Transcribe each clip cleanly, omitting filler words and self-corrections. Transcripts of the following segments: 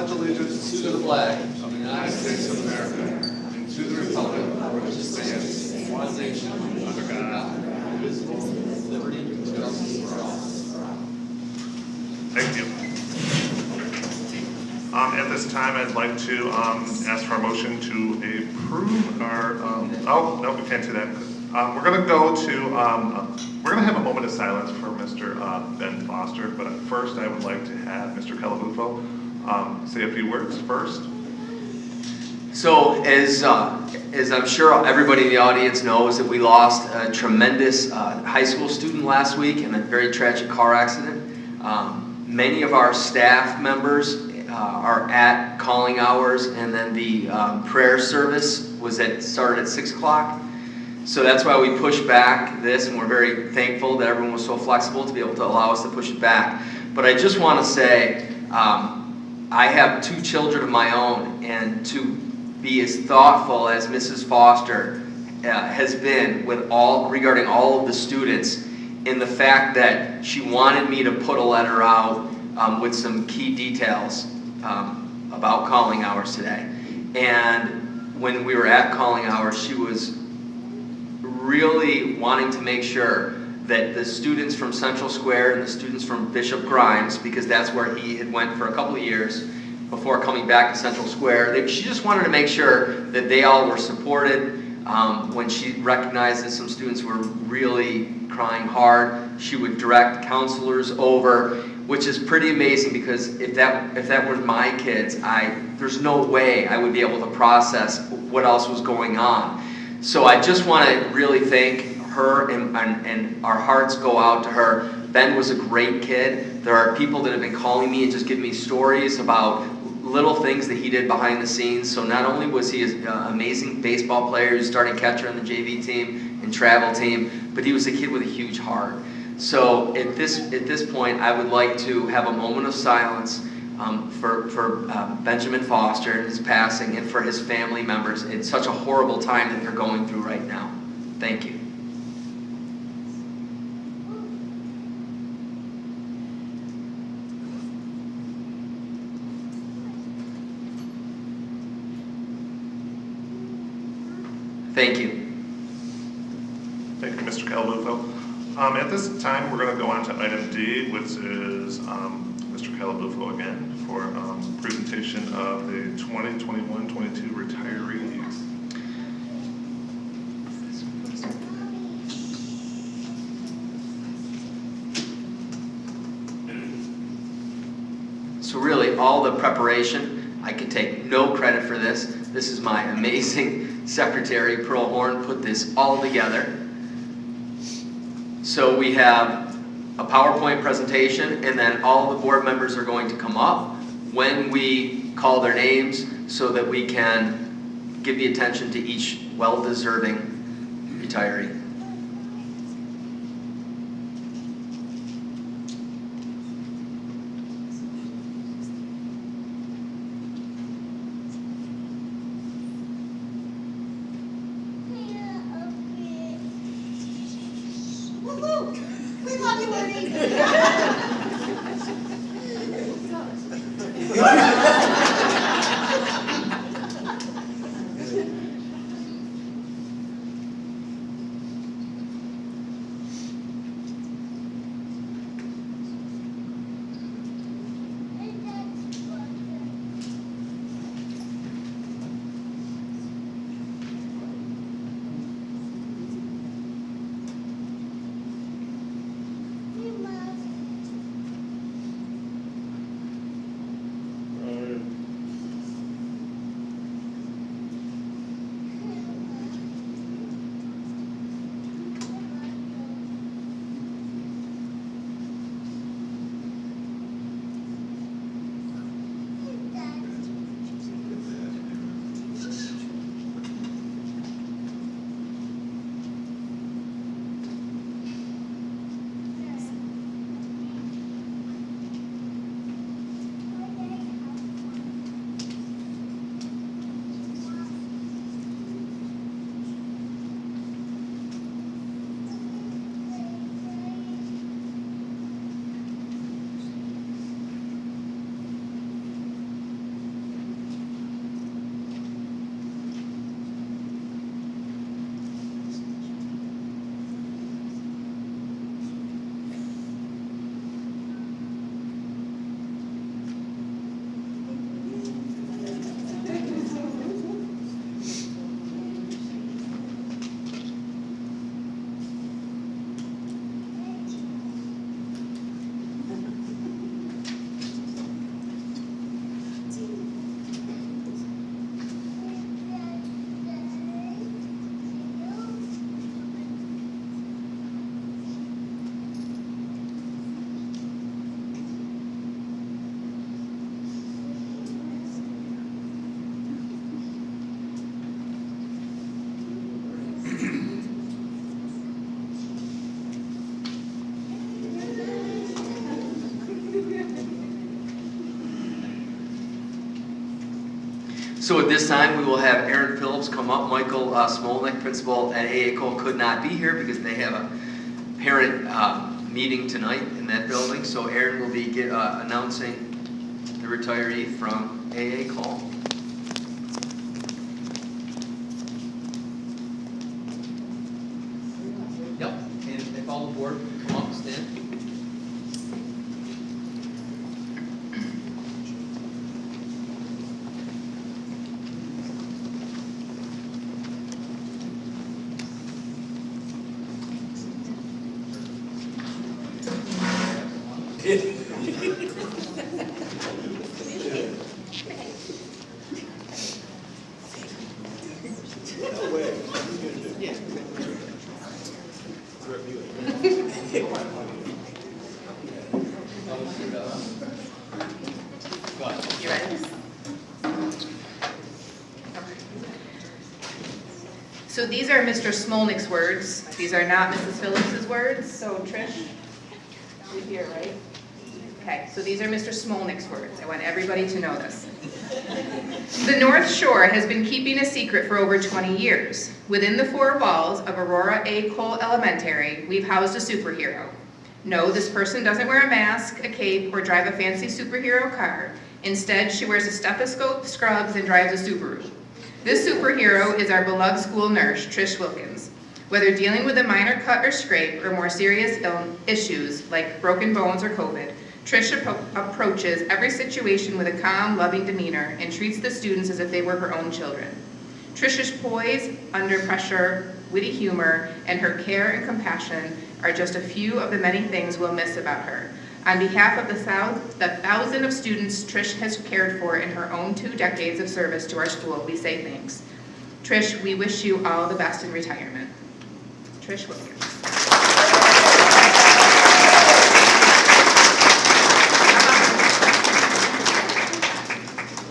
pledge allegiance to the flag of the United States of America and to the republic for which it stands, one nation, under God, indivisible, with liberty and justice for all. Thank you. At this time, I'd like to ask for a motion to approve our, oh, no, we can't do that. We're going to go to, we're going to have a moment of silence for Mr. Ben Foster, but first I would like to have Mr. Calabufo say a few words first. So as I'm sure everybody in the audience knows, that we lost a tremendous high school student last week in a very tragic car accident. Many of our staff members are at calling hours, and then the prayer service started at 6 o'clock. So that's why we pushed back this, and we're very thankful that everyone was so flexible to be able to allow us to push it back. But I just want to say, I have 2 children of my own, and to be as thoughtful as Mrs. Foster has been with regarding all of the students, in the fact that she wanted me to put a letter out with some key details about calling hours today. And when we were at calling hours, she was really wanting to make sure that the students from Central Square and the students from Bishop Grimes, because that's where he had went for a couple of years before coming back to Central Square, she just wanted to make sure that they all were supported. When she recognized that some students were really crying hard, she would direct counselors over, which is pretty amazing, because if that were my kids, there's no way I would be able to process what else was going on. So I just want to really thank her, and our hearts go out to her. Ben was a great kid. There are people that have been calling me and just giving me stories about little things that he did behind the scenes. So not only was he an amazing baseball player, he was starting catcher on the JV team and travel team, but he was a kid with a huge heart. So at this point, I would like to have a moment of silence for Benjamin Foster and his passing, and for his family members. It's such a horrible time that they're going through right now. Thank you. Thank you. Thank you, Mr. Calabufo. At this time, we're going to go on to item D, which is Mr. Calabufo again for presentation of the 2021-22 retirees. So really, all the preparation, I can take no credit for this. This is my amazing secretary, Pearl Horn, put this all together. So we have a PowerPoint presentation, and then all the board members are going to come up when we call their names, so that we can give the attention to each well-deserving retiree. We love you, Wendy. So at this time, we will have Aaron Phillips come up. Michael Smolnick, principal at AA Cole, could not be here because they have a parent meeting tonight in that building. So Aaron will be announcing the retiree from AA Cole. Yep, and if all the board can come up and stand. You ready? So these are Mr. Smolnick's words. These are not Mrs. Phillips's words. So Trish, you're here, right? Okay, so these are Mr. Smolnick's words. I want everybody to know this. The North Shore has been keeping a secret for over 20 years. Within the four walls of Aurora A. Cole Elementary, we've housed a superhero. No, this person doesn't wear a mask, a cape, or drive a fancy superhero car. Instead, she wears a stethoscope, scrubs, and drives a Subaru. This superhero is our beloved school nurse, Trish Wilkins. Whether dealing with a minor cut or scrape or more serious issues like broken bones or COVID, Trish approaches every situation with a calm, loving demeanor and treats the students as if they were her own children. Trish's poise under pressure, witty humor, and her care and compassion are just a few of the many things we'll miss about her. On behalf of the thousand of students Trish has cared for in her own 2 decades of service to our school, we say thanks. Trish, we wish you all the best in retirement. Trish Wilkins.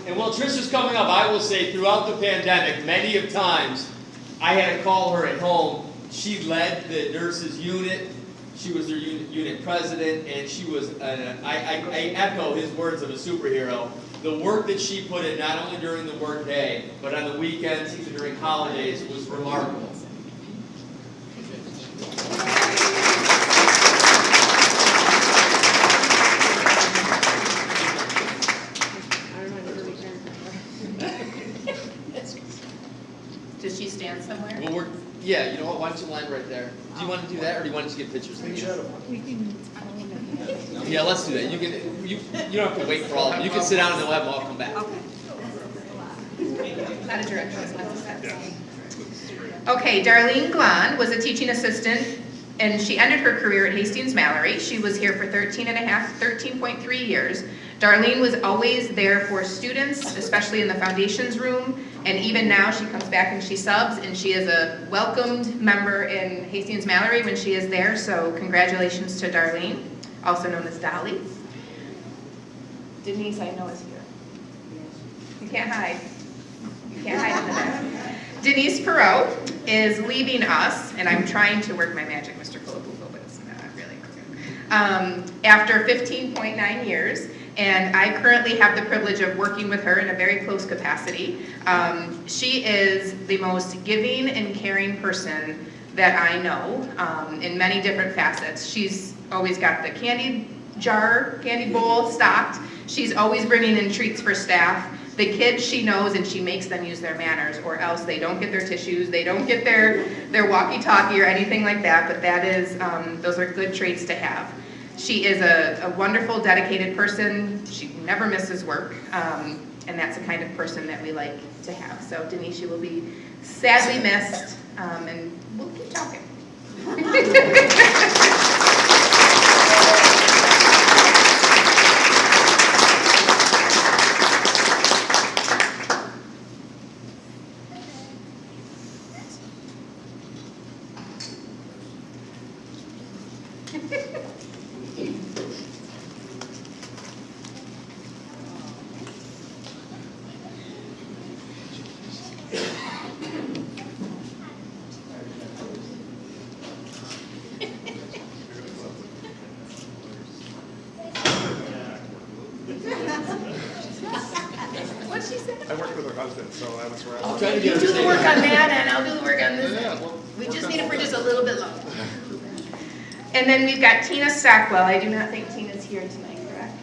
And while Trish is coming up, I will say throughout the pandemic, many of times, I had to call her at home. She led the nurses unit. She was their unit president, and she was, I echo his words of a superhero. The work that she put in, not only during the work day, but on the weekends, even during holidays, was remarkable. Does she stand somewhere? Well, yeah, you know what, why don't you line right there? Do you want to do that, or do you want to just get pictures of you? Yeah, let's do that. You don't have to wait for all of them. You can sit down and then we'll have them all come back. Out of direction, it's not the steps. Okay, Darlene Glahn was a teaching assistant, and she ended her career at Hastings-Mallory. She was here for 13.3 years. Darlene was always there for students, especially in the foundations room, and even now she comes back and she subs, and she is a welcomed member in Hastings-Mallory when she is there, so congratulations to Darlene, also known as Dolly. Denise, I know, is here. You can't hide. You can't hide in the back. Denise Perot is leaving us, and I'm trying to work my magic, Mr. Colabuco, but it's not really working. After 15.9 years, and I currently have the privilege of working with her in a very close capacity. She is the most giving and caring person that I know in many different facets. She's always got the candy bowl stocked. She's always bringing in treats for staff. The kids she knows, and she makes them use their manners, or else they don't get their tissues, they don't get their walkie-talkie or anything like that, but that is, those are good traits to have. She is a wonderful, dedicated person. She never misses work, and that's the kind of person that we like to have. So Denise, you will be sadly missed, and we'll keep talking. What'd she say? I worked with her husband, so I was around. I'm trying to You get do her the to work say on that, and I'll do the work on this. Yeah, well, We work just on need it all for that. just a little bit longer. And then we've got Tina Stockwell. I do not think Tina's here tonight, correct?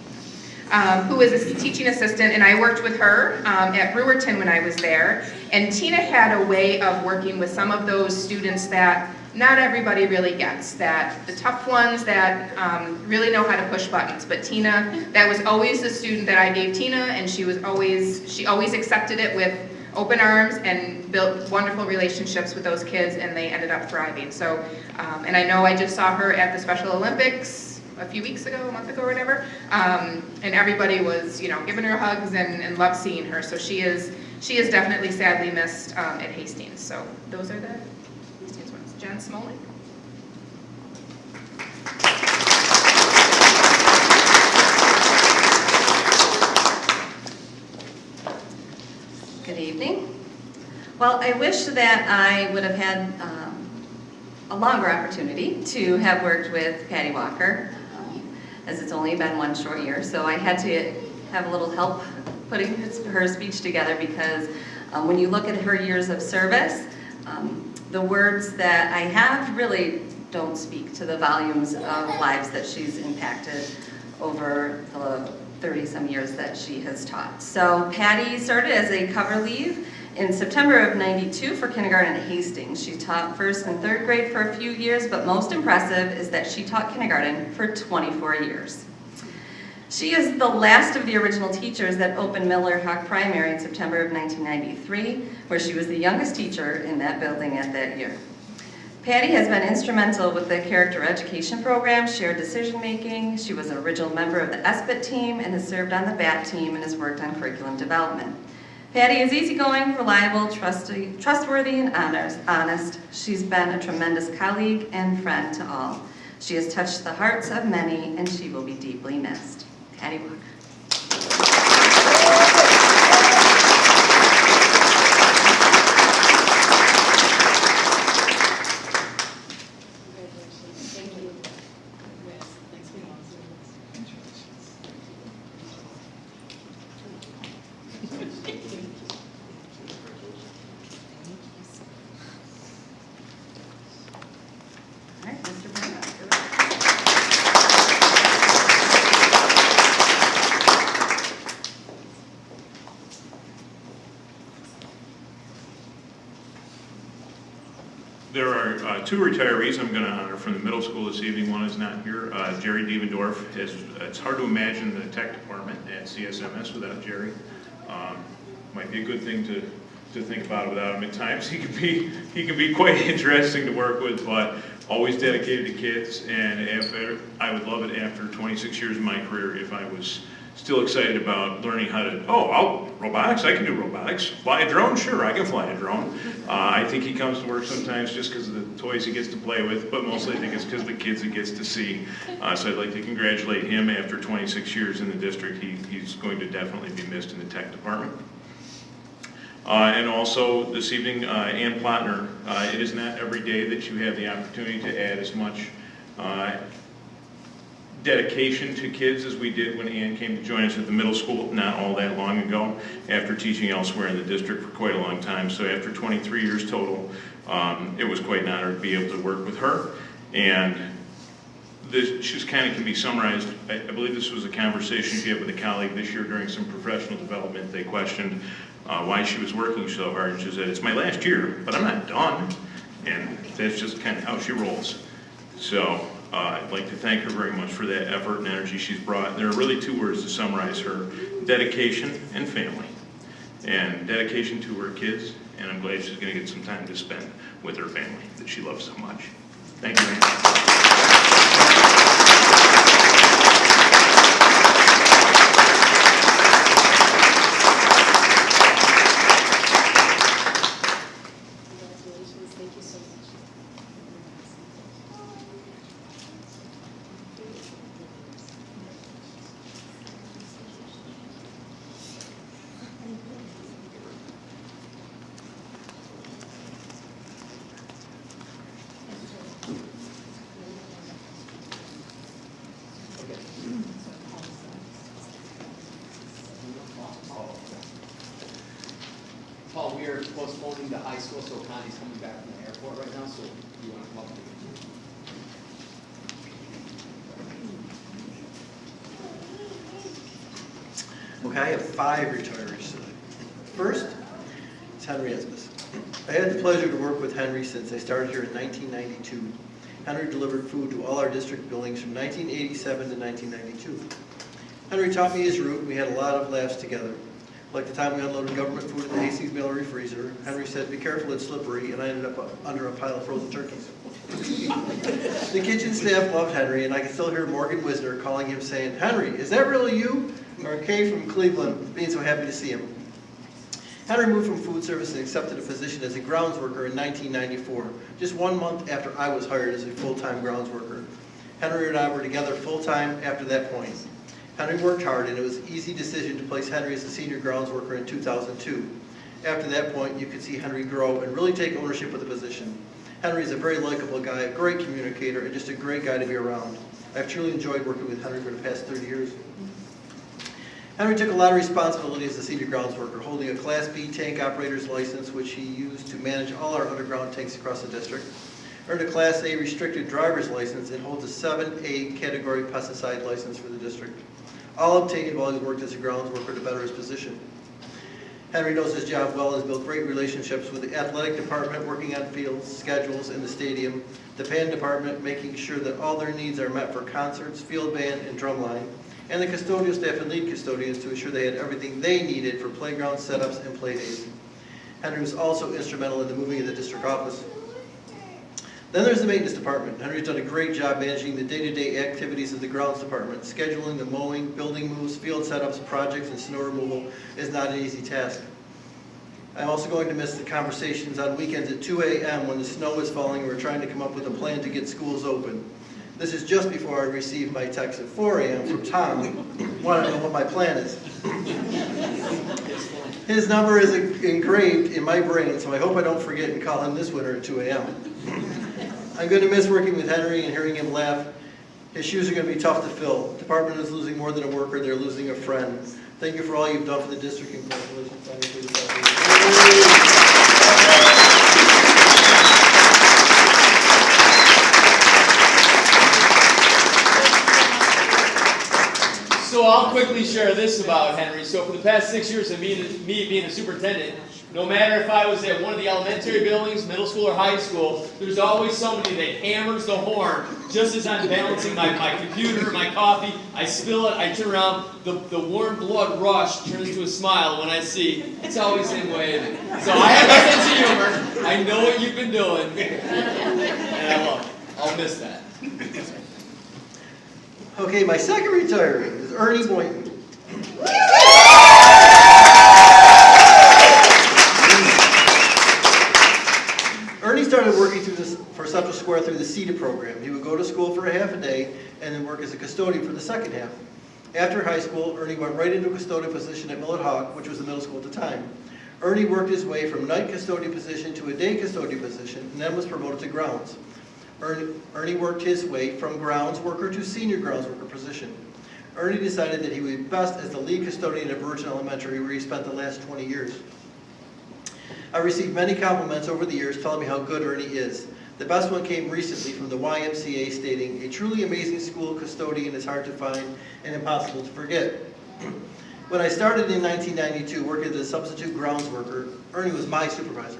Who is a teaching assistant, and I worked with her at Brewerton when I was there. And Tina had a way of working with some of those students that not everybody really gets, that the tough ones that really know how to push buttons. But Tina, that was always the student that I gave Tina, and she always accepted it with open arms and built wonderful relationships with those kids, and they ended up thriving. So, and I know I just saw her at the Special Olympics a few weeks ago, a month ago or whatever, and everybody was, giving her hugs and loved seeing her. So she is definitely sadly missed at Hastings. So those are the Hastings ones. Jen Smoley. Good evening. Well, I wish that I would have had a longer opportunity to have worked with Patty Walker, as it's only been one short year. So I had to have a little help putting her speech together because when you look at her years of service, the words that I have really don't speak to the volumes of lives that she's impacted over the 30-some years that she has taught. So Patty started as a cover leave in September of '92 for kindergarten at Hastings. She taught first and third grade for a few years, but most impressive is that she taught kindergarten for 24 years. She is the last of the original teachers that opened Miller Hawk Primary in September of 1993, where she was the youngest teacher in that building at that year. Patty has been instrumental with the character education program, shared decision making. She was an original member of the SBIT team and has served on the BAT team and has worked on curriculum development. Patty is easygoing, reliable, trustworthy, and honest. She's been a tremendous colleague and friend to all. She has touched the hearts of many, and she will be deeply missed. Patty Walker. All right, Mr. Burnett. There are two retirees I'm going to honor from the middle school this evening. One is not here. Jerry Devendorf. It's hard to imagine the tech department at CSMS without Jerry. Might be a good thing to think about without him at times. He can be quite interesting to work with, but always dedicated to kids. And I would love it after 26 years of my career if I was still excited about learning how to, robotics, I can do robotics. Fly a drone? Sure, I can fly a drone. I think he comes to work sometimes just because of the toys he gets to play with, but mostly I think it's because of the kids he gets to see. So I'd like to congratulate him after 26 years in the district. He's going to definitely be missed in the tech department. And also this evening, Ann Plotner. It is not every day that you have the opportunity to add as much dedication to kids as we did when Ann came to join us at the middle school not all that long ago, after teaching elsewhere in the district for quite a long time. So after 23 years total, it was quite an honor to be able to work with her. And this just kind of can be summarized. I believe this was a conversation she had with a colleague this year during some professional development. They questioned why she was working so hard. She said, "It's my last year, but I'm not done." And that's just kind of how she rolls. So I'd like to thank her very much for that effort and energy she's brought. There are really two words to summarize her: dedication and family. And dedication to her kids, and I'm glad she's going to get some time to spend with her family that she loves so much. Thank you very much. Congratulations, thank you so much. Paul, we are postponing the high school, so Connie's coming back from the airport right now, so you want to come up? Okay, I have 5 retirees today. First, it's Henry Esmus. I had the pleasure to work with Henry since I started here in 1992. Henry delivered food to all our district buildings from 1987 to 1992. Henry taught me his route, and we had a lot of laughs together. Like the time we unloaded government food in the Hastings Mailery freezer, Henry said, "Be careful, it's slippery," and I ended up under a pile of frozen turkeys. The kitchen staff loved Henry, and I can still hear Morgan Wisner calling him saying, "Henry, is that really you?" Or Kay from Cleveland being so happy to see him. Henry moved from food service and accepted a position as a grounds worker in 1994, just 1 month after I was hired as a full-time grounds worker. Henry and I were together full-time after that point. Henry worked hard, and it was an easy decision to place Henry as a senior grounds worker in 2002. After that point, you could see Henry grow and really take ownership of the position. Henry is a very likable guy, a great communicator, and just a great guy to be around. I've truly enjoyed working with Henry for the past 30 years. Henry took a lot of responsibility as a senior grounds worker, holding a Class B tank operator's license, which he used to manage all our underground tanks across the district, earned a Class A restricted driver's license, and holds a 7A category pesticide license for the district. All obtained while he worked as a grounds worker to better his position. Henry knows his job well and has built great relationships with the athletic department, working on fields, schedules, in the stadium, the band department, making sure that all their needs are met for concerts, field band, and drumline, and the custodial staff and lead custodians to ensure they had everything they needed for playground setups and play days. Henry was also instrumental in the moving of the district office. Then there's the maintenance department. Henry's done a great job managing the day-to-day activities of the grounds department. Scheduling the mowing, building moves, field setups, projects, and snow removal is not an easy task. I'm also going to miss the conversations on weekends at 2 a.m. when the snow is falling and we're trying to come up with a plan to get schools open. This is just before I receive my text at 4 a.m. from Tom, wanting to know what my plan is. His number is engraved in my brain, so I hope I don't forget and call him this winter at 2 a.m. I'm going to miss working with Henry and hearing him laugh. His shoes are going to be tough to fill. The department is losing more than a worker, they're losing a friend. Thank you for all you've done for the district, and congratulations on your So I'll quickly share this about Henry. So for the past 6 years of me being a superintendent, no matter if I was at one of the elementary buildings, middle school or high school, there's always somebody that hammers the horn just as I'm balancing my computer, my coffee. I spill it, I turn around, the warm blood rush turns to a smile when I see it's always him waving. So I have a sense of humor. I know what you've been doing, and I love it. I'll miss that. Okay, my second retiree is Ernie Boynton. Ernie started working for Central Square through the CETA program. He would go to school for a half a day and then work as a custodian for the second half. After high school, Ernie went right into a custodian position at Millett Hawk, which was the middle school at the time. Ernie worked his way from night custodian position to a day custodian position and then was promoted to grounds. Ernie worked his way from grounds worker to senior grounds worker position. Ernie decided that he would be best as the lead custodian at Virgin Elementary, where he spent the last 20 years. I received many compliments over the years telling me how good Ernie is. The best one came recently from the YMCA stating, "A truly amazing school custodian is hard to find and impossible to forget." When I started in 1992 working as a substitute grounds worker, Ernie was my supervisor.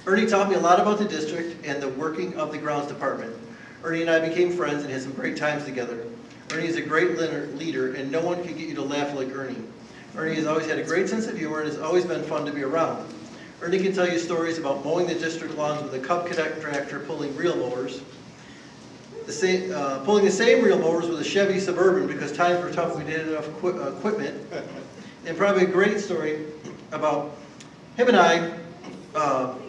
Ernie taught me a lot about the district and the working of the grounds department. Ernie and I became friends and had some great times together. Ernie is a great leader, and no one can get you to laugh like Ernie. Ernie has always had a great sense of humor and has always been fun to be around. Ernie can tell you stories about mowing the district lawns with a Cub Cadet tractor pulling reel mowers, pulling the same reel mowers with a Chevy Suburban because times were tough, we didn't have enough equipment, and probably a great story about him and I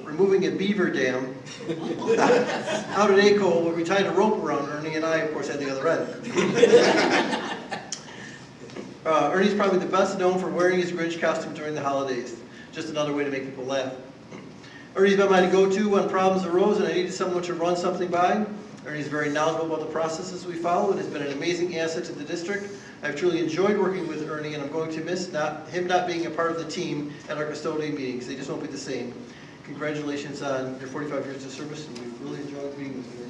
removing a beaver dam out at Acole where we tied a rope around Ernie, and I, of course, had the other end. Ernie's probably the best known for wearing his Grinch costume during the holidays. Just another way to make people laugh. Ernie's been my go-to when problems arose and I needed someone to run something by. Ernie is very knowledgeable about the processes we follow and has been an amazing asset to the district. I've truly enjoyed working with Ernie, and I'm going to miss him not being a part of the team at our custodian meetings. They just won't be the same. Congratulations on your 45 years of service, and we really enjoyed being with you, Ernie.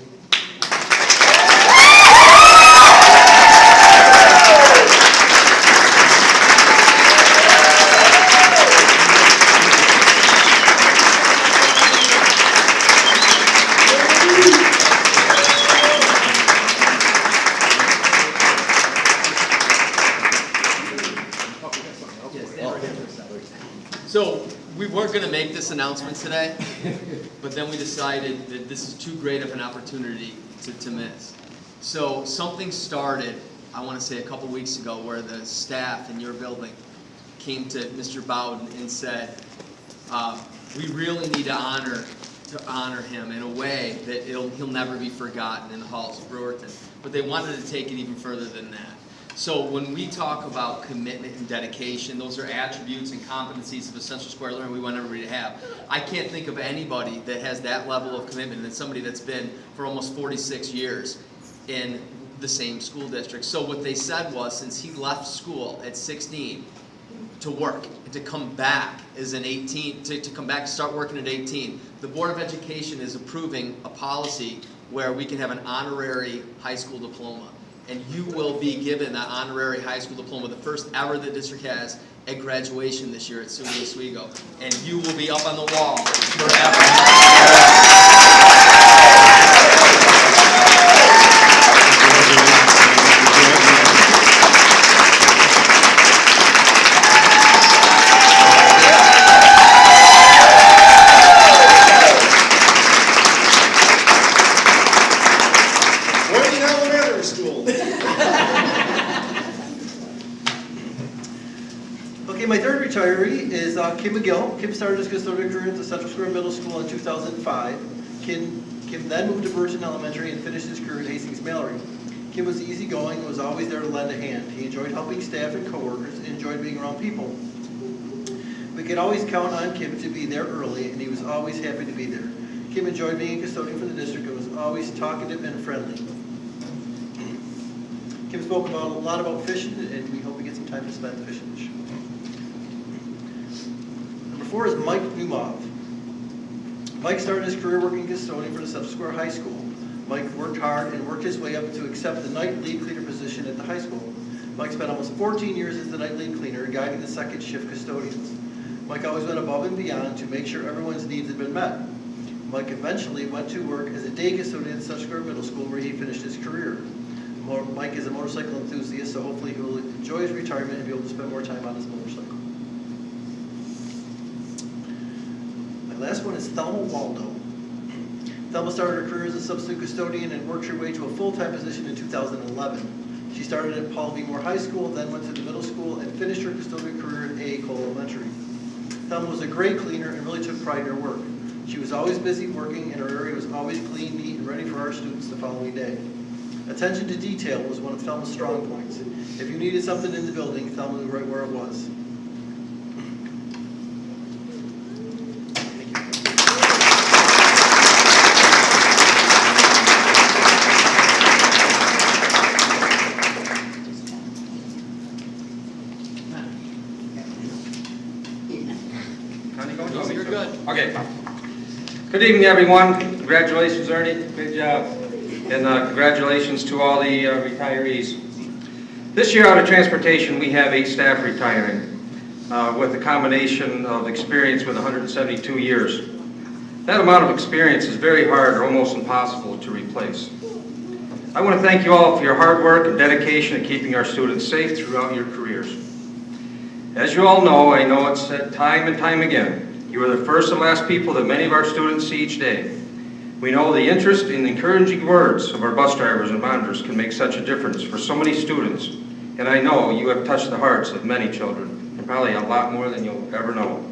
So, we weren't gonna make this announcement today, but then we decided that this is too great of an opportunity to miss. So, something started, I wanna say a couple weeks ago, where the staff in your building came to Mr. Bowden and said, we really need to honor him in a way that he'll never be forgotten in the halls of Brewerton. But they wanted to take it even further than that. So when we talk about commitment and dedication, those are attributes and competencies of a Central Square learner we want everybody to have. I can't think of anybody that has that level of commitment than somebody that's been for almost 46 years in the same school district. So what they said was, since he left school at 16 to work, to come back as an 18, to come back and start working at 18, the Board of Education is approving a policy where we can have an honorary high school diploma. And you will be given that honorary high school diploma, the first ever the district has, at graduation this year at SUNY Oswego. And you will be up on the wall forever. Okay, my third retiree is Kim McGill. Kim started his custodial career at the Central Square Middle School in 2005. Kim then moved to Burton Elementary and finished his career at Hastings Mallory. Kim was easygoing and was always there to lend a hand. He enjoyed helping staff and coworkers and enjoyed being around people. We could always count on Kim to be there early, and he was always happy to be there. Kim enjoyed being a custodian for the district and was always talkative and friendly. Kim spoke a lot about fishing, and we hope we get some time to spend fishing this year. Number 4 is Mike Newmov. Mike started his career working custodian for the Central Square High School. Mike worked hard and worked his way up to accept the night lead cleaner position at the high school. Mike spent almost 14 years as the night lead cleaner, guiding the second shift custodians. Mike always went above and beyond to make sure everyone's needs had been met. Mike eventually went to work as a day custodian at Central Square Middle School, where he finished his career. Mike is a motorcycle enthusiast, so hopefully he will enjoy his retirement and be able to spend more time on his motorcycle. My last one is Thelma Waldo. Thelma started her career as a substitute custodian and worked her way to a full-time position in 2011. She started at Paul V. Moore High School, then went to the middle school, and finished her custodial career at A. Cole Elementary. Thelma was a great cleaner and really took pride in her work. She was always busy working, and her area was always clean, neat, and ready for our students the following day. Attention to detail was one of Thelma's strong points. If you needed something in the building, Thelma knew right where it was. Thank you. You're good. Okay. Good evening, everyone. Congratulations, Ernie. Good job. And congratulations to all the retirees. This year out of transportation, we have 8 staff retiring with a combination of experience with 172 years. That amount of experience is very hard or almost impossible to replace. I want to thank you all for your hard work and dedication in keeping our students safe throughout your careers. As you all know, I know it's said time and time again, you are the first and last people that many of our students see each day. We know the interest and encouraging words of our bus drivers and monitors can make such a difference for so many students, and I know you have touched the hearts of many children, and probably a lot more than you'll ever know.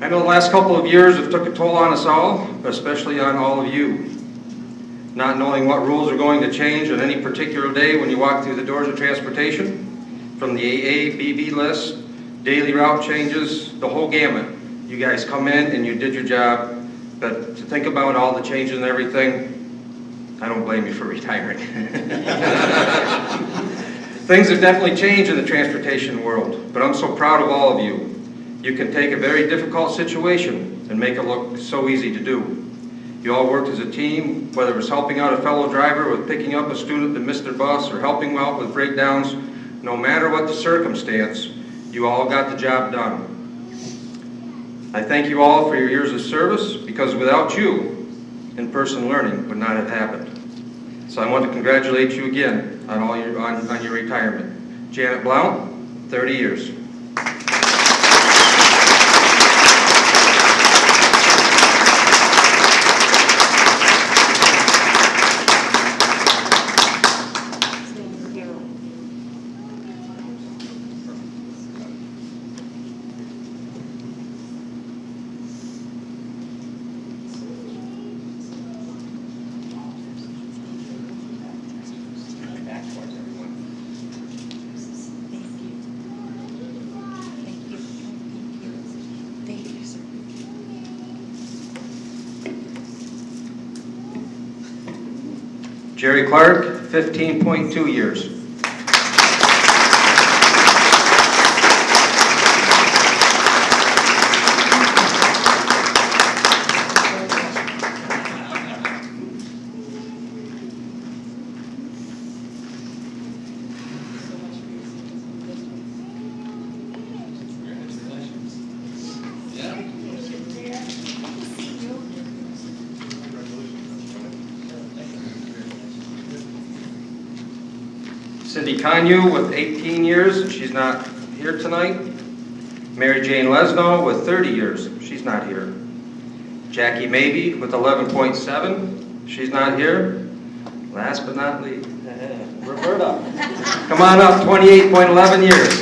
I know the last couple of years have took a toll on us all, but especially on all of you. Not knowing what rules are going to change on any particular day when you walk through the doors of transportation, from the AA, BB list, daily route changes, the whole gamut. You guys come in and you did your job, but to think about all the changes and everything, I don't blame you for retiring. Things have definitely changed in the transportation world, but I'm so proud of all of you. You can take a very difficult situation and make it look so easy to do. You all worked as a team, whether it was helping out a fellow driver with picking up a student that missed their bus or helping out with breakdowns. No matter what the circumstance, you all got the job done. I thank you all for your years of service, because without you, in-person learning would not have happened. So I want to congratulate you again on on your retirement. Janet Blount, 30 years. Jerry Clark, 15.2 years. Cindy Conyu with 18 years, and she's not here tonight. Mary Jane Lesno with 30 years, she's not here. Jackie Mabey with 11.7, she's not here. Last but not least, Roberta. Come on up, 28.11 years.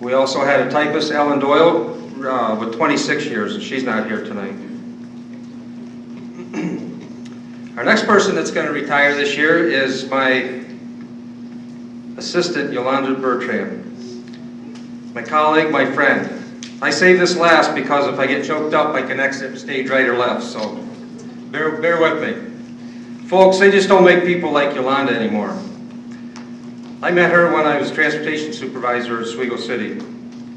We also had a typist, Ellen Doyle, with 26 years, and she's not here tonight. Our next person that's going to retire this year is my assistant, Yolanda Bertrand. My colleague, my friend. I save this last because if I get choked up, I can exit stage right or left, so bear with me. Folks, they just don't make people like Yolanda anymore. I met her when I was transportation supervisor at Oswego City.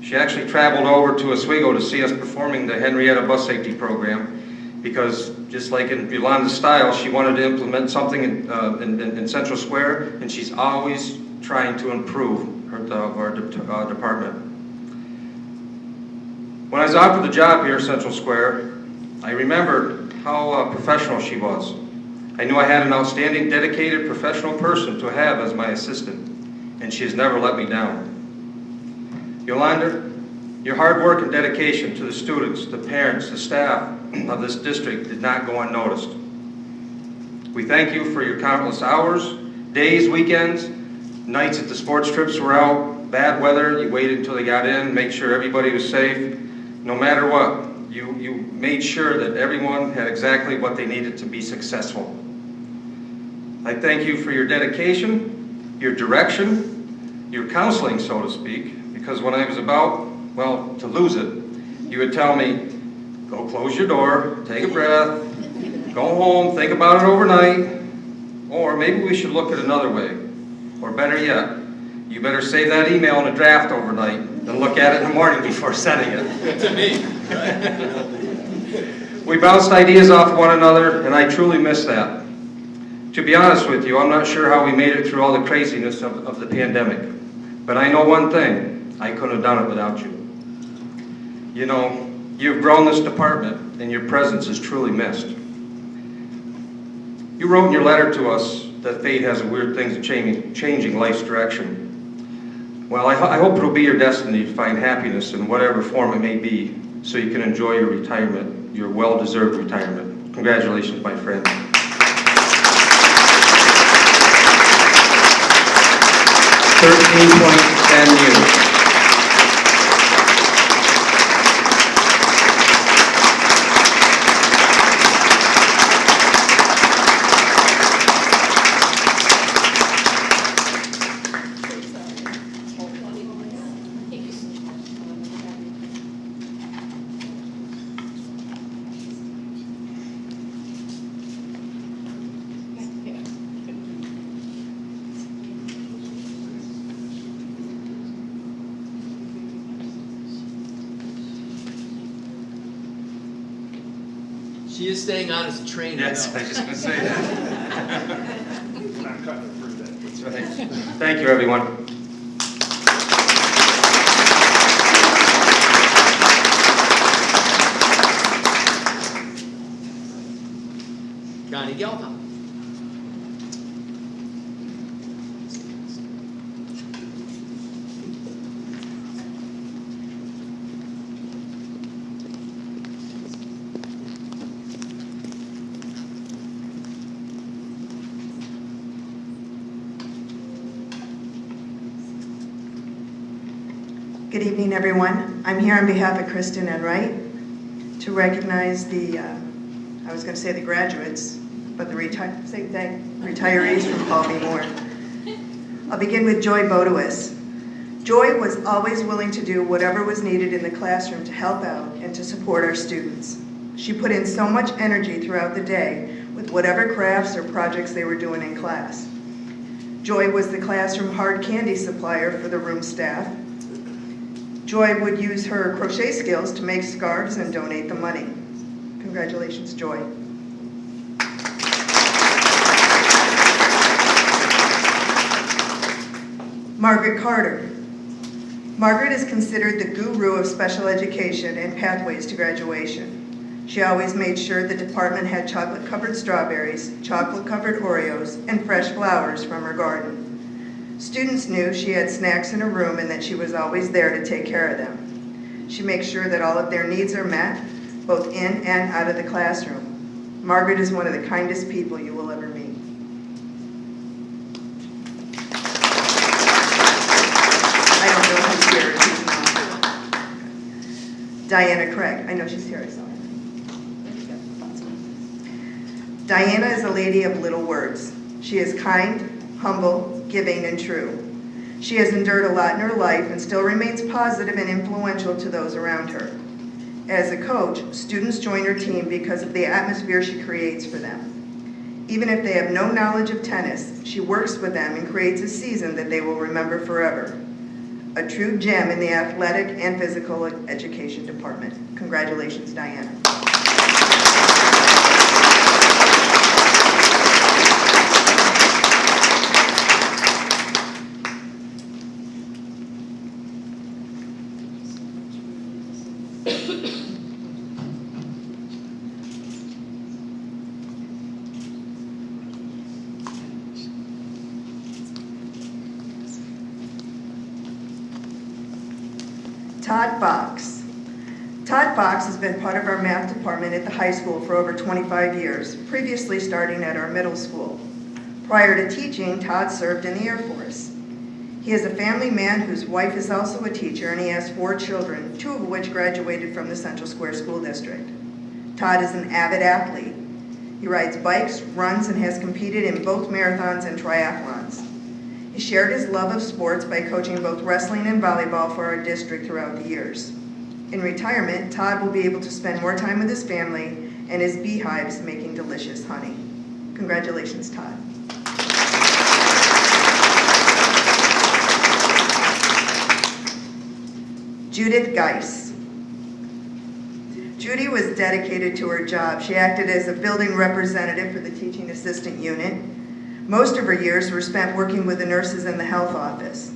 She actually traveled over to Oswego to see us performing the Henrietta bus safety program because, just like in Yolanda's style, she wanted to implement something in Central Square, and she's always trying to improve our department. When I was offered the job here at Central Square, I remembered how professional she was. I knew I had an outstanding, dedicated, professional person to have as my assistant, and she has never let me down. Yolanda, your hard work and dedication to the students, the parents, the staff of this district did not go unnoticed. We thank you for your countless hours, days, weekends, nights that the sports trips were out, bad weather, you waited until they got in, make sure everybody was safe. No matter what, you made sure that everyone had exactly what they needed to be successful. I thank you for your dedication, your direction, your counseling, so to speak, because when I was about, well, to lose it, you would tell me, go close your door, take a breath, go home, think about it overnight, or maybe we should look at another way. Or better yet, you better save that email in a draft overnight and look at it in the morning before sending it. To me, right? We bounced ideas off one another, and I truly miss that. To be honest with you, I'm not sure how we made it through all the craziness of the pandemic. But I know one thing, I couldn't have done it without you. You know, you've grown this department, and your presence is truly missed. You wrote in your letter to us that fate has a weird thing of changing life's direction. Well, I hope it'll be your destiny to find happiness in whatever form it may be, so you can enjoy your retirement, your well-deserved retirement. Congratulations, my friend. 13.10 units. She is staying on as a trainer. Yes, now. I was just going to say that. That's right. Thank you, everyone. Connie Gelman. Good evening, everyone. I'm here on behalf of Kristen and Wright to recognize the, I was going to say the graduates, but the retirees from Paul B. Moore. I'll begin with Joy Bodewis. Joy was always willing to do whatever was needed in the classroom to help out and to support our students. She put in so much energy throughout the day with whatever crafts or projects they were doing in class. Joy was the classroom hard candy supplier for the room staff. Joy would use her crochet skills to make scarves and donate the money. Congratulations, Joy. Margaret Carter. Margaret is considered the guru of special education and pathways to graduation. She always made sure the department had chocolate-covered strawberries, chocolate-covered Oreos, and fresh flowers from her garden. Students knew she had snacks in her room and that she was always there to take care of them. She makes sure that all of their needs are met, both in and out of the classroom. Margaret is one of the kindest people you will ever meet. I don't know who's here. Who's not. Diana Craig. I know she's here. I saw her. Diana is a lady of little words. She is kind, humble, giving, and true. She has endured a lot in her life and still remains positive and influential to those around her. As a coach, students join her team because of the atmosphere she creates for them. Even if they have no knowledge of tennis, she works with them and creates a season that they will remember forever. A true gem in the athletic and physical education department. Congratulations, Diana. Todd Fox. Todd Fox has been part of our math department at the high school for over 25 years, previously starting at our middle school. Prior to teaching, Todd served in the Air Force. He is a family man whose wife is also a teacher, and he has 4 children, 2 of which graduated from the Central Square School District. Todd is an avid athlete. He rides bikes, runs, and has competed in both marathons and triathlons. He shared his love of sports by coaching both wrestling and volleyball for our district throughout the years. In retirement, Todd will be able to spend more time with his family and his beehives making delicious honey. Congratulations, Todd. Judith Geis. Judy was dedicated to her job. She acted as a building representative for the teaching assistant unit. Most of her years were spent working with the nurses in the health office.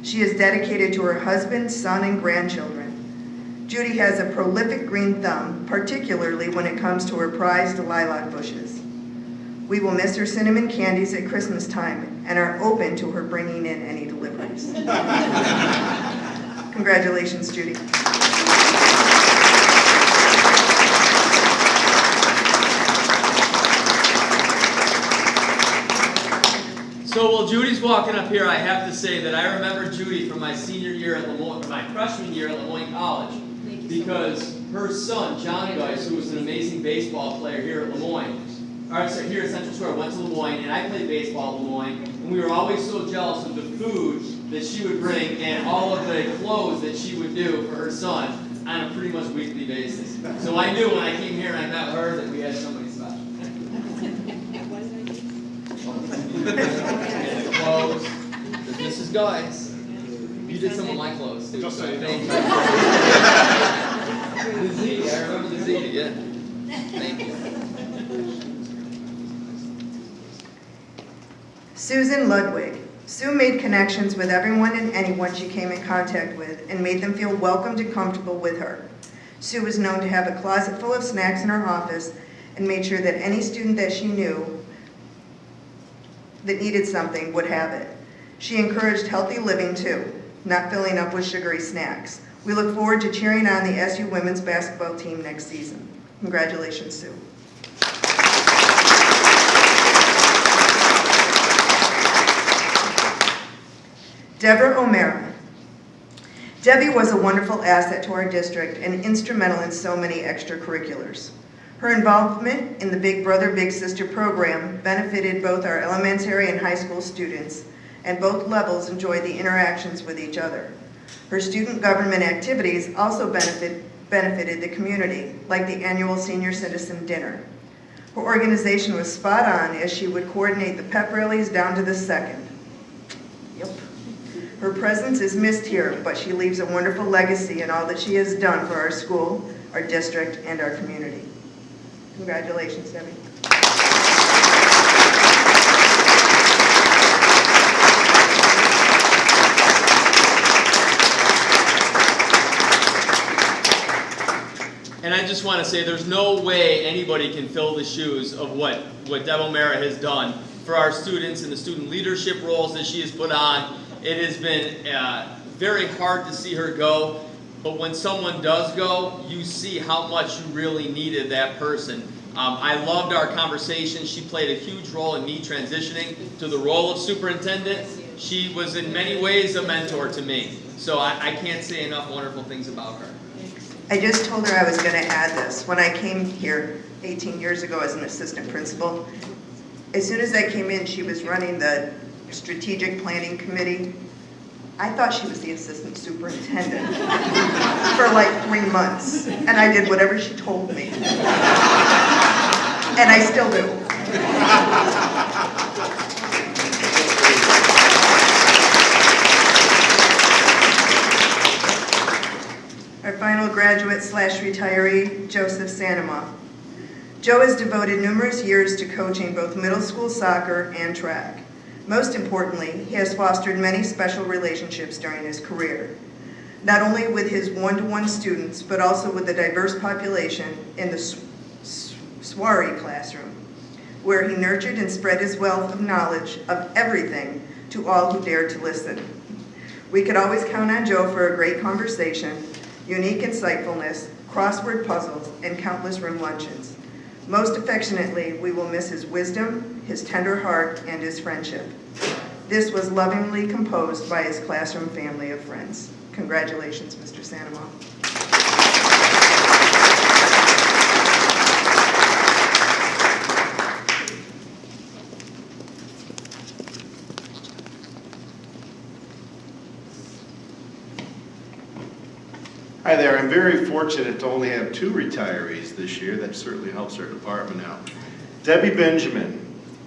She is dedicated to her husband, son, and grandchildren. Judy has a prolific green thumb, particularly when it comes to her prized lilac bushes. We will miss her cinnamon candies at Christmas time and are open to her bringing in any deliveries. Congratulations, Judy. So while Judy's walking walking up here, I have to say that I remember Judy from my senior year at Lemoyne, or my freshman year at Lemoyne College, because her son, John Geis, who was an amazing baseball player here at Lemoyne, or sorry, here at Central Square, went to Lemoyne, and I played baseball at Lemoyne, and we were always so jealous of the food that she would bring and all of the clothes that she would do for her son on a pretty much weekly basis. So I knew when I came here and I met her that we had somebody special. And the clothes, the Mrs. Guys. You did some of my clothes too. Just so saying. thank you. The Z, I remember the Z, yeah. Thank you. Susan Ludwig. Sue made connections with everyone and anyone she came in contact with and made them feel welcomed and comfortable with her. Sue was known to have a closet full of snacks in her office and made sure that any student that she knew that needed something would have it. She encouraged healthy living too, not filling up with sugary snacks. We look forward to cheering on the SU women's basketball team next season. Congratulations, Sue. Deborah O'Mara. Debbie was a wonderful asset to our district and instrumental in so many extracurriculars. Her involvement in the Big Brother Big Sister program benefited both our elementary and high school students, and both levels enjoyed the interactions with each other. Her student government activities also benefited the community, like the annual senior citizen dinner. Her organization was spot on as she would coordinate the pep rallies down to the second. Yep. Her presence is missed here, but she leaves a wonderful legacy in all that she has done for our school, our district, and our community. Congratulations, Debbie. And I just want to say there's no way anybody can fill the shoes of what Deb O'Mara has done for our students and the student leadership roles that she has put on. It has been very hard to see her go, but when someone does go, you see how much you really needed that person. I loved our conversation. She played a huge role in me transitioning to the role of superintendent. She was in many ways a mentor to me. So I can't say enough wonderful things about her. I just told her I was going to add this. When I came here 18 years ago as an assistant principal, as soon as I came in, she was running the strategic planning committee. I thought she was the assistant superintendent for like 3 months, and I did whatever she told me. And I still do. Our final graduate / retiree, Joseph Sanema. Joe has devoted numerous years to coaching both middle school soccer and track. Most importantly, he has fostered many special relationships during his career, not only with his one-to-one students, but also with the diverse population in the soiree classroom, where he nurtured and spread his wealth of knowledge of everything to all who dared to listen. We could always count on Joe for a great conversation, unique insightfulness, crossword puzzles, and countless room luncheons. Most affectionately, we will miss his wisdom, his tender heart, and his friendship. This was lovingly composed by his classroom family of friends. Congratulations, Mr. Sanema. Hi there, I'm very fortunate to only have 2 retirees this year. That certainly helps our department out. Debbie Benjamin,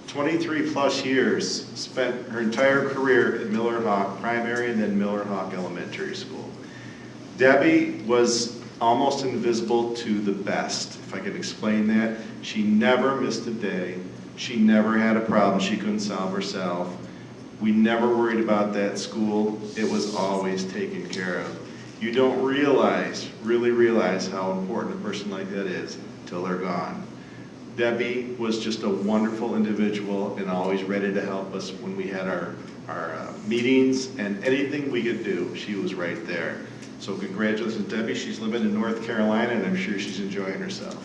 23 plus years, spent her entire career at Miller Hawk Primary and then Miller Hawk Elementary School. Debbie was almost invisible to the best, if I could explain that. She never missed a day. She never had a problem she couldn't solve herself. We never worried about that school. It was always taken care of. You don't really realize how important a person like that is till they're gone. Debbie was just a wonderful individual and always ready to help us when we had our meetings and anything we could do, she was right there. So congratulations, Debbie. She's living in North Carolina and I'm sure she's enjoying herself.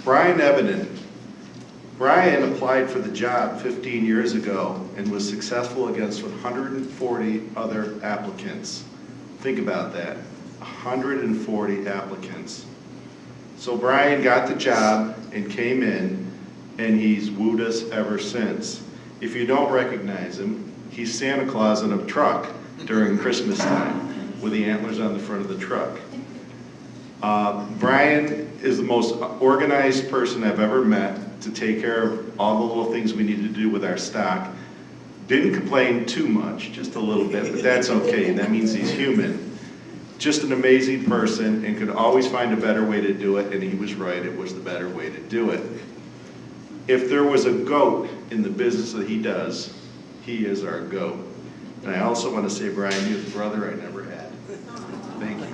Brian Evenden, Brian applied for the job 15 years ago and was successful against 140 other applicants. Think about that, 140 applicants. So Brian got the job and came in, and he's wooed us ever since. If you don't recognize him, he's Santa Claus in a truck during Christmas time with the antlers on the front of the truck. Brian is the most organized person I've ever met to take care of all the little things we need to do with our stock. Didn't complain too much, just a little bit, but that's okay. That means he's human. Just an amazing person and could always find a better way to do it, and he was right, it was the better way to do it. If there was a GOAT in the business that he does, he is our GOAT. And I also want to say, Brian, you're the brother I never had. Thank you.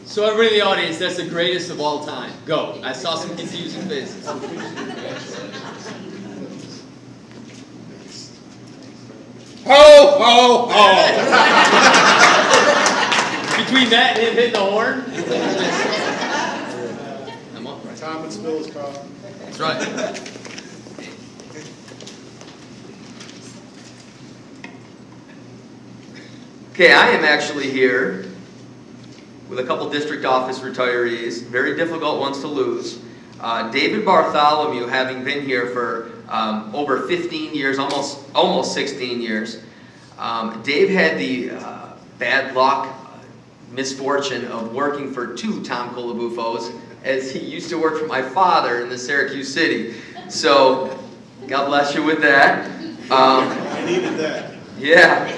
So everybody in the audience, that's the greatest of all time. Go. I saw some confusing faces. Ho, ho, ho. Between that and him hitting the horn. I'm up, right? Tom and Spill's coffee. That's right. Okay, I am actually here with a couple district office retirees, very difficult ones to lose. David Bartholomew, having been here for over 15 years, almost 16 years. Dave had the bad luck, misfortune of working for two Tom Colabufos, as he used to work for my father in the Syracuse City. So, God bless you with that. I needed that. Yeah.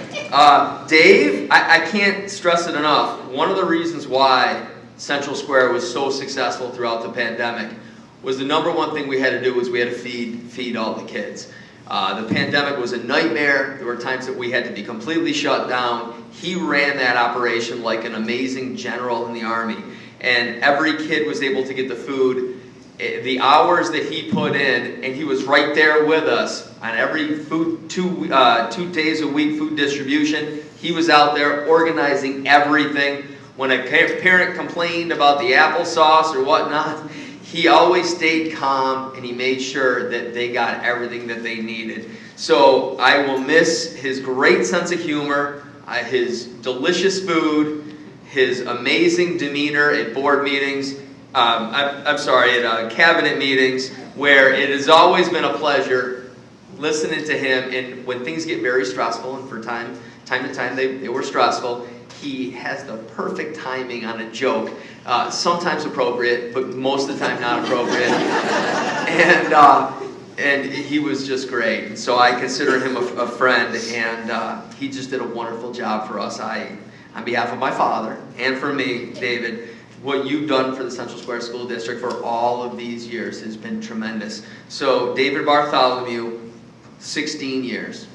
Dave, I can't stress it enough. One of the reasons why Central Square was so successful throughout the pandemic was the number one thing we had to do was we had to feed all the kids. The pandemic was a nightmare. There were times that we had to be completely shut down. He ran that operation like an amazing general in the Army. And every kid was able to get the food. The hours that he put in, and he was right there with us on every food, 2 days a week food distribution. He was out there organizing everything. When a parent complained about the applesauce or whatnot, he always stayed calm and he made sure that they got everything that they needed. So I will miss his great sense of humor, his delicious food, his amazing demeanor at board meetings. At cabinet meetings, where it has always been a pleasure listening to him. And when things get very stressful, and for time to time they were stressful, he has the perfect timing on a joke. Sometimes appropriate, but most of the time not appropriate. And he was just great. And so I consider him a friend, and he just did a wonderful job for us. On behalf of my father and for me, David, what you've done for the Central Square School District for all of these years has been tremendous. So, David Bartholomew, 16 years.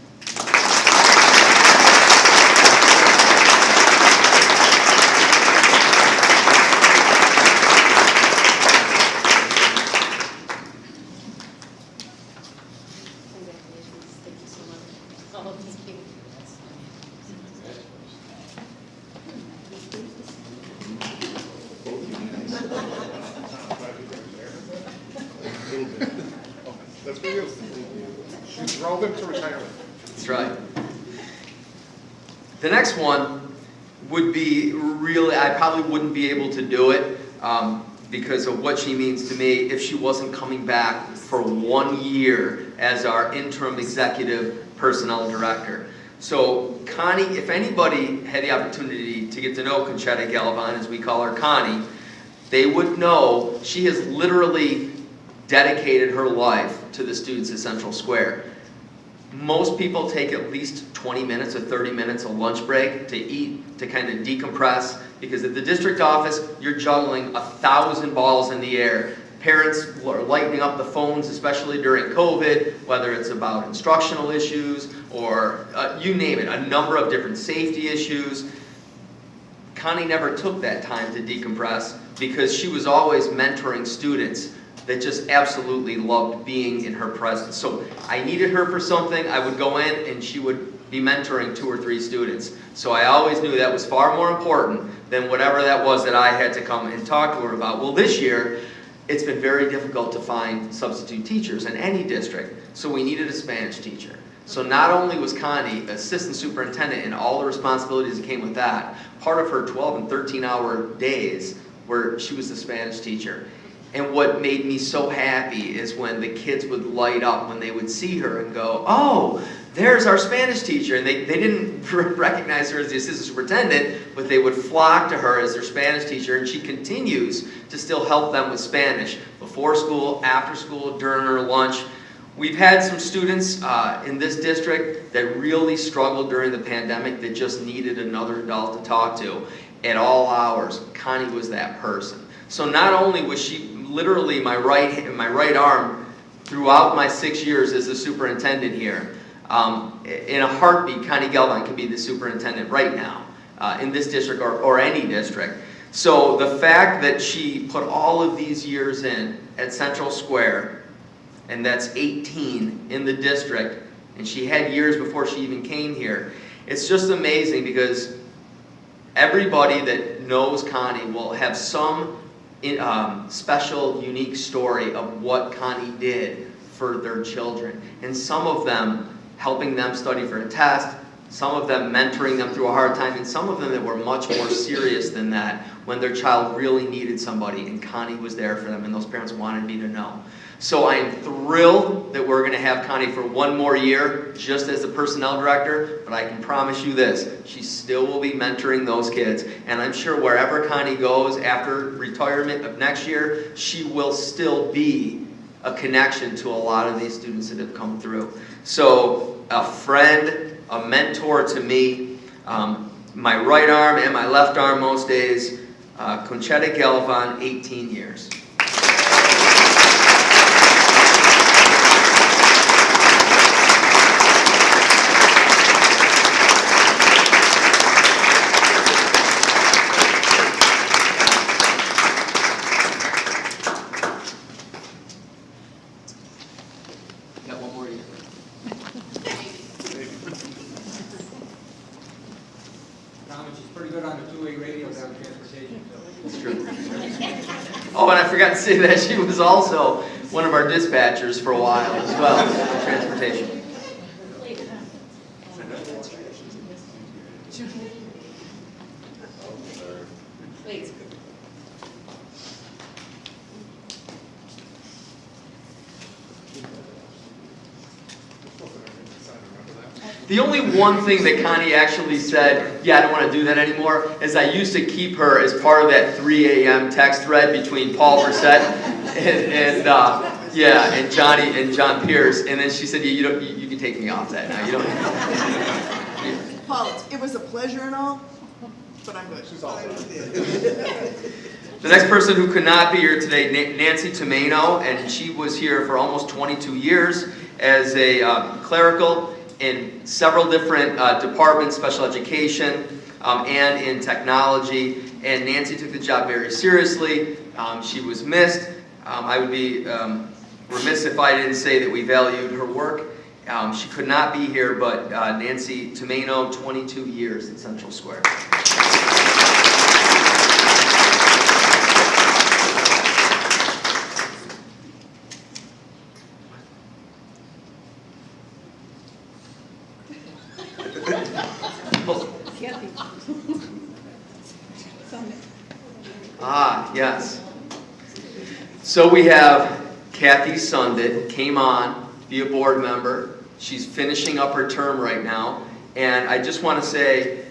Congratulations. Thank you so much. Oh, thank you. That's for you. You drove him to retirement. That's right. The next one would be really, I probably wouldn't be able to do it because of what she means to me if she wasn't coming back for 1 year as our interim executive personnel director. So Connie, if anybody had the opportunity to get to know Conchetta Galvan, as we call her Connie, they would know she has literally dedicated her life to the students at Central Square. Most people take at least 20 minutes or 30 minutes of lunch break to eat, to kind of decompress, because at the district office, you're juggling 1,000 balls in the air. Parents are lighting up the phones, especially during COVID, whether it's about instructional issues or you name it, a number of different safety issues. Connie never took that time to decompress because she was always mentoring students that just absolutely loved being in her presence. So I needed her for something, I would go in and she would be mentoring 2 or 3 students. So I always knew that was far more important than whatever that was that I had to come and talk to her about. Well, this year, it's been very difficult to find substitute teachers in any district, so we needed a Spanish teacher. So not only was Connie assistant superintendent and all the responsibilities that came with that, part of her 12 and 13-hour days where she was the Spanish teacher. And what made me so happy is when the kids would light up when they would see her and go, oh, there's our Spanish teacher. And they didn't recognize her as the assistant superintendent, but they would flock to her as their Spanish teacher, and she continues to still help them with Spanish before school, after school, during her lunch. We've had some students in this district that really struggled during the pandemic that just needed another adult to talk to at all hours. Connie was that person. So not only was she literally my right arm throughout my 6 years as a superintendent here, in a heartbeat, Connie Galvin could be the superintendent right now in this district or any district. So the fact that she put all of these years in at Central Square, and that's 18 in the district, and she had years before she even came here, it's just amazing because everybody that knows Connie will have some special, unique story of what Connie did for their children. And some of them helping them study for a test, some of them mentoring them through a hard time, and some of them that were much more serious than that when their child really needed somebody, and Connie was there for them, and those parents wanted me to know. So I am thrilled that we're going to have Connie for 1 more year, just as the personnel director, but I can promise you this, she still will be mentoring those kids, and I'm sure wherever Connie goes after retirement of next year, she will still be a connection to a lot of these students that have come through. So a friend, a mentor to me, my right arm and my left arm most days, Conchetta Galvan, 18 years. Got 1 more year. Tom, she's pretty good on the two-way radio down transportation. That's true. Oh, and I forgot to say that she was also one of our dispatchers for a while as well, transportation. Please. The only one thing that Connie actually said, yeah, I don't want to do that anymore, is I used to keep her as part of that 3 a.m. text thread between Paul Brissett and Johnny and John Pierce, and then she said, yeah, you can take me off that now. You don't. Paul, it was a pleasure and all, but I'm good. She's all right. The next person who could not be here today, Nancy Tomeno, and she was here for almost 22 years as a clerical in several different departments, special education, and in technology. And Nancy took the job very seriously. She was missed. I would be remiss if I didn't say that we valued her work. She could not be here, but Nancy Tomeno, 22 years at Central Square. Yes. So we have Kathy Sundit, came on, be a board member. She's finishing up her term right now. And I just want to say,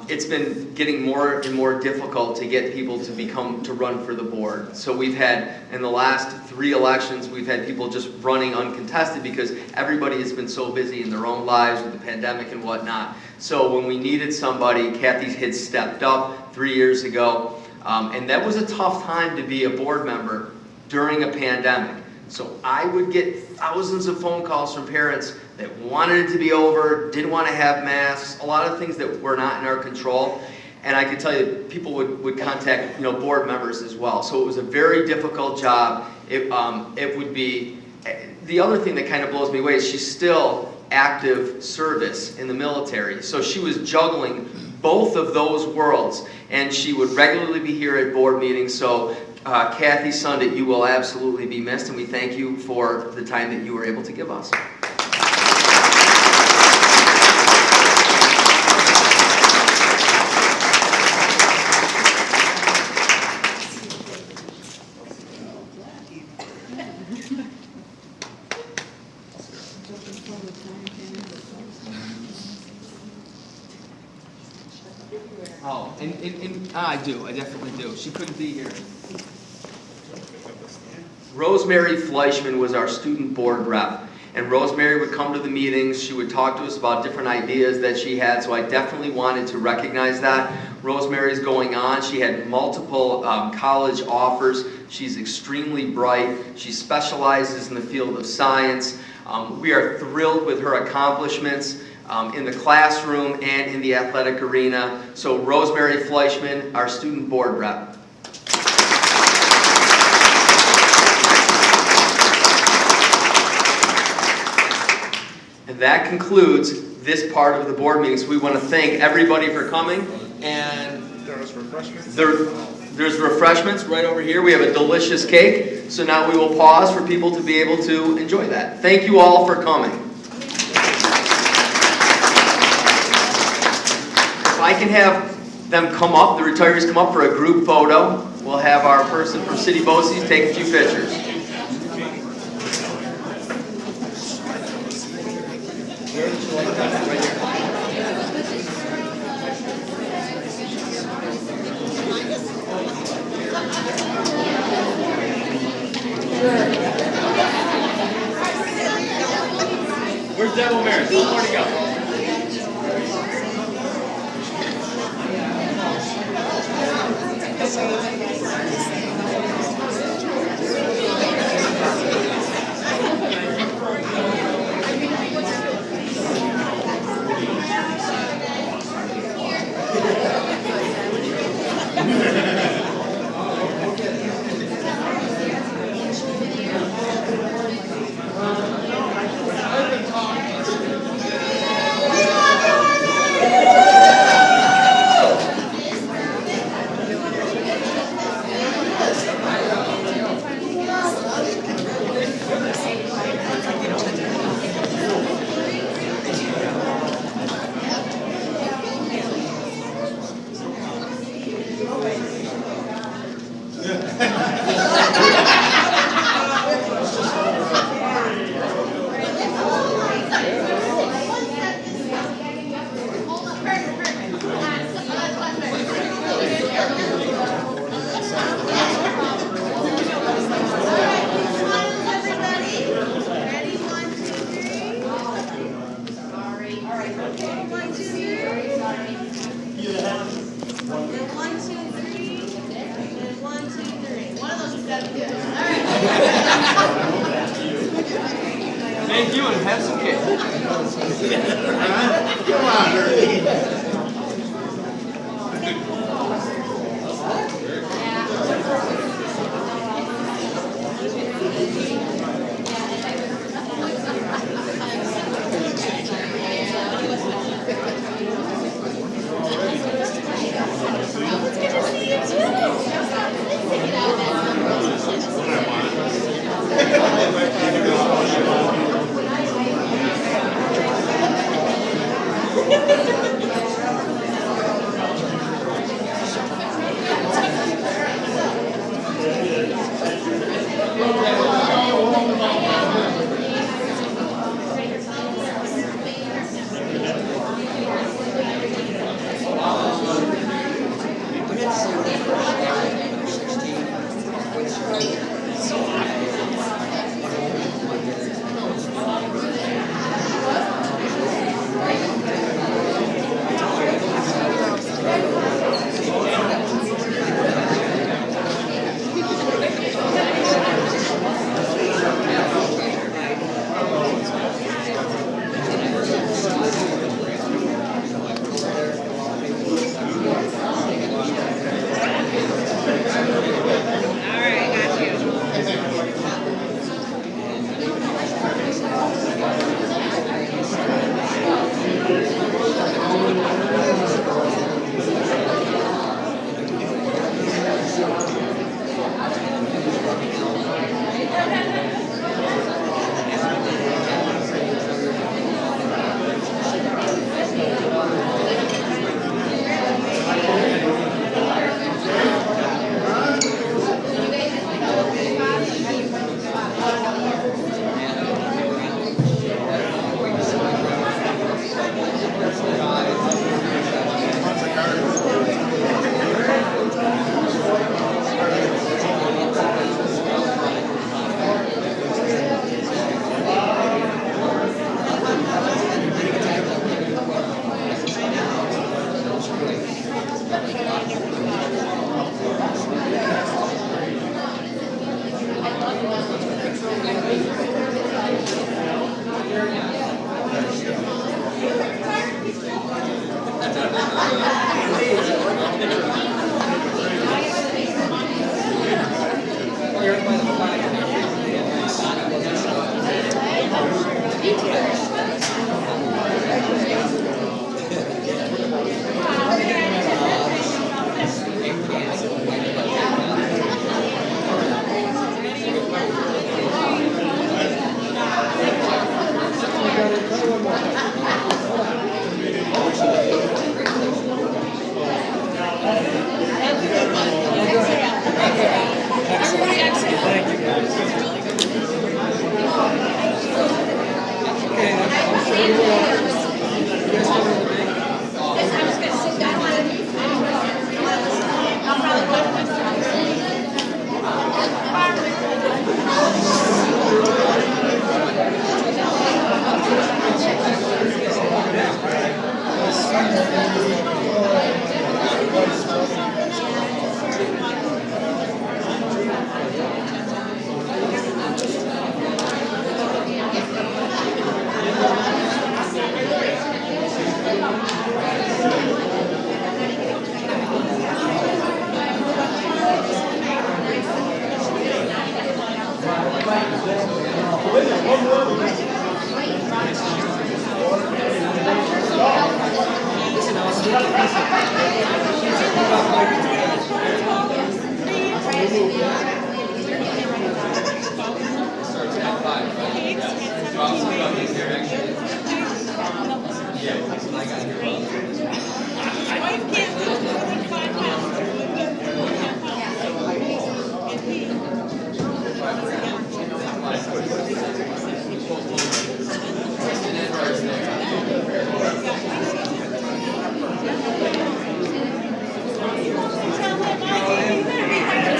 it's been getting more and more difficult to get people to run for the board. So we've had, in the last 3 elections, we've had people just running uncontested because everybody has been so busy in their own lives with the pandemic and whatnot. So when we needed somebody, Kathy had stepped up 3 years ago. And that was a tough time to be a board member during a pandemic. So I would get thousands of phone calls from parents that wanted it to be over, didn't want to have masks, a lot of things that were not in our control. And I could tell you, people would contact board members as well. So it was a very difficult job. It would be, the other thing that kind of blows me away is she's still active service in the military. So she was juggling both of those worlds, and she would regularly be here at board meetings. So Kathy Sundit, you will absolutely be missed, and we thank you for the time that you were able to give us. Oh, and I do, I definitely do. She couldn't be here. Rosemary Fleischman was our student board rep, and Rosemary would come to the meetings. She would talk to us about different ideas that she had, so I definitely wanted to recognize that. Rosemary's going on. She had multiple college offers. She's extremely bright. She specializes in the field of science. We are thrilled with her accomplishments in the classroom and in the athletic arena. So Rosemary Fleischman, our student board rep. And that concludes this part of the board meeting. So we want to thank everybody for coming. And there's refreshments right over here. We have a delicious cake. So now we will pause for people to be able to enjoy that. Thank you all for coming. If I can have them come up, the retirees come up for a group photo. We'll have our person from City BOCES take a few pictures. Where's Devil Maris? Where'd he go? Thank you, and have some cake. Come on, Ernie.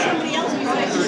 Somebody else besides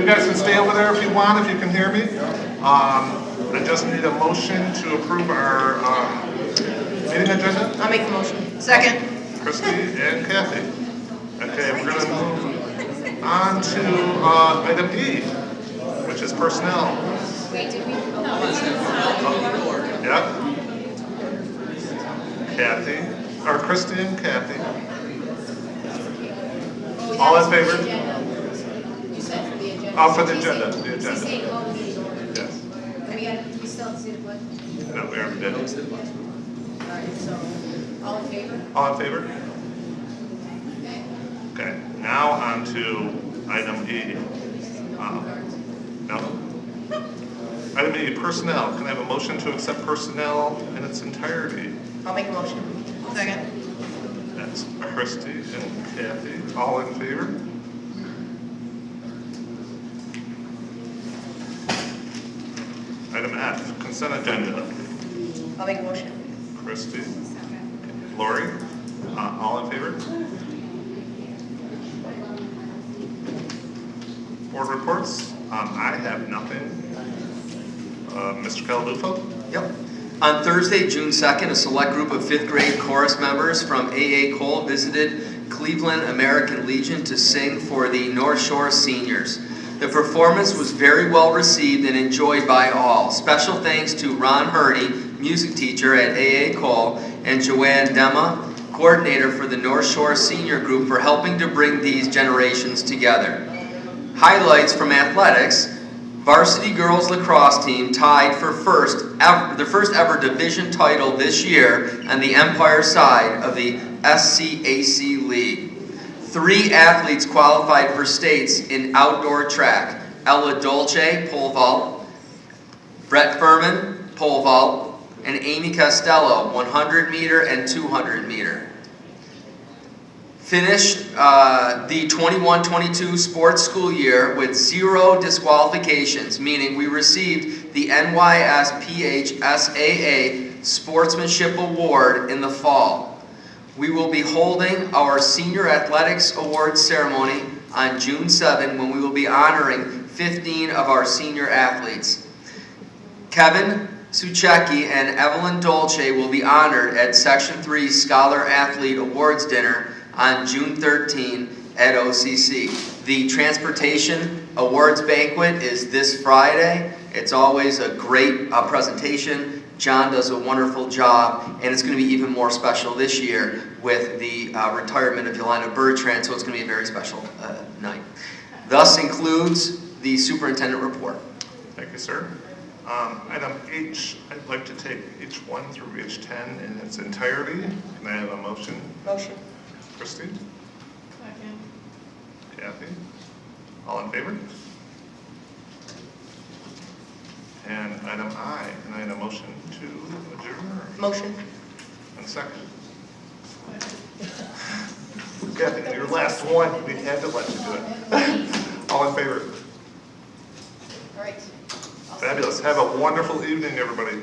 guys can stay over there if you want, if you can hear me. I just need a motion to approve our meeting agenda. I'll make the motion. Second. Christie and Kathy. Okay, we're gonna move on to item E, which is personnel. Wait, did we? Yep. Kathy, or Christie and Kathy. All in favor? You said for the agenda. Oh, for the agenda, the She's agenda. saying call the meeting order. Yes. We still have to see the pledge? No, we already did. All right, so, all in favor? All in favor? Okay. Okay, now on to item E. No? Item E, personnel. Can I have a motion to accept personnel in its entirety? I'll make a motion. Second. That's Christie and Kathy. All in favor? Item F, consent agenda. I'll make a motion. Christie. Lori. All in favor? Board reports. I have nothing. Mr. Caladufo? Yep. On Thursday, June 2nd, a select group of 5th grade chorus members from AA Cole visited Cleveland American Legion to sing for the North Shore seniors. The performance was very well received and enjoyed by all. Special thanks to Ron Hurdy, music teacher at AA Cole, and Joanne Dema, coordinator for the North Shore senior group, for helping to bring these generations together. Highlights from athletics. Varsity girls lacrosse team tied for the first ever division title this year on the Empire side of the SCAC League. 3 athletes qualified for states in outdoor track. Ella Dolce, pole vault, Brett Furman, pole vault, and Amy Costello, 100 meter and 200 meter. Finished the 21-22 sports school year with 0 disqualifications, meaning we received the NYSPHSAA Sportsmanship Award in the fall. We will be holding our Senior Athletics Awards ceremony on June 7 when we will be honoring 15 of our senior athletes. Kevin Suchecki and Evelyn Dolce will be honored at Section 3 Scholar Athlete Awards Dinner on June 13 at OCC. The Transportation Awards Banquet is this Friday. It's always a great presentation. John does a wonderful job, and it's going to be even more special this year with the retirement of Yolanda Bertrand, so it's going to be a very special night. Thus concludes the superintendent report. Thank you, sir. Item H, I'd like to take H1 through H10 in its entirety. Can I have a motion? Motion. Christie? Second. Kathy? All in favor? And item I, can I have a motion to adjourn? Motion. And second. Kathy, your last one, we had to let you do it. All in favor? All right. Fabulous. Have a wonderful evening, everybody.